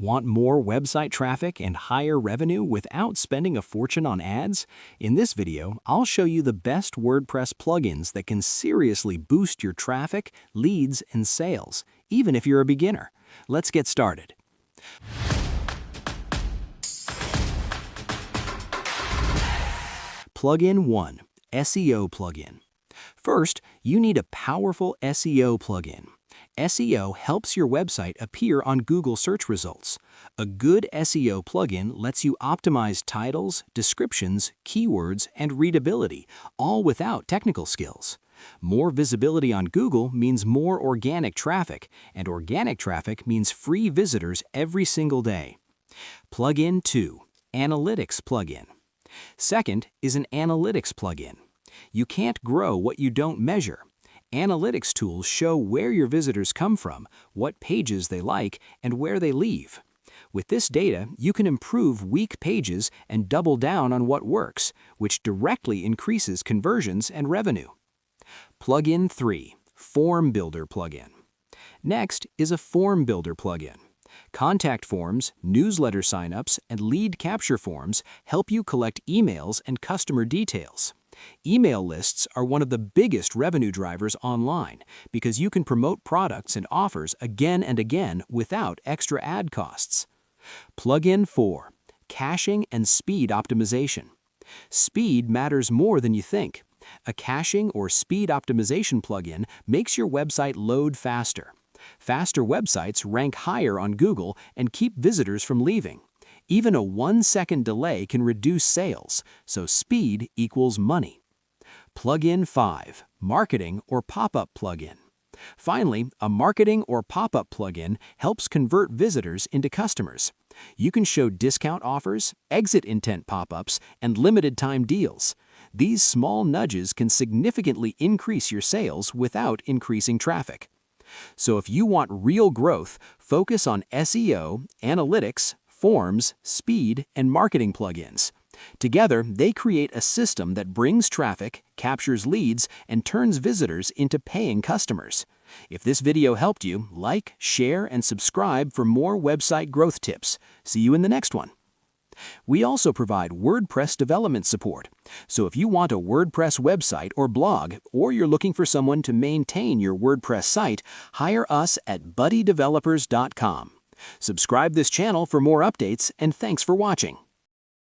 Want more website traffic and higher revenue without spending a fortune on ads? In this video, I'll show you the best WordPress plugins that can seriously boost your traffic, leads, and sales, even if you're a beginner. Let's get started. Plugin 1. SEO plugin. First, you need a powerful SEO plugin. SEO helps your website appear on Google search results. A good SEO plugin lets you optimize titles, descriptions, keywords, and readability, all without technical skills. More visibility on Google means more organic traffic, and organic traffic means free visitors every single day. Plugin 2. Analytics plugin. Second is an analytics plugin. You can't grow what you don't measure. Analytics tools show where your visitors come from, what pages they like, and where they leave. With this data, you can improve weak pages and double down on what works, which directly increases conversions and revenue. Plugin 3. Form Builder plugin. Next is a Form Builder plugin. Contact forms, newsletter signups, and lead capture forms help you collect emails and customer details. Email lists are one of the biggest revenue drivers online because you can promote products and offers again and again without extra ad costs. Plugin 4. Caching and Speed Optimization. Speed matters more than you think. A caching or speed optimization plugin makes your website load faster. Faster websites rank higher on Google and keep visitors from leaving. Even a 1-second delay can reduce sales, so speed equals money. Plugin 5. Marketing or pop-up plugin. Finally, a marketing or pop-up plugin helps convert visitors into customers. You can show discount offers, exit intent pop-ups, and limited-time deals. These small nudges can significantly increase your sales without increasing traffic. So if you want real growth, focus on SEO, analytics, forms, speed, and marketing plugins. Together, they create a system that brings traffic, captures leads, and turns visitors into paying customers. If this video helped you, like, share, and subscribe for more website growth tips. See you in the next one. We also provide WordPress development support. So if you want a WordPress website or blog, or you're looking for someone to maintain your WordPress site, hire us at buddydevelopers.com. Subscribe this channel for more updates, and thanks for watching.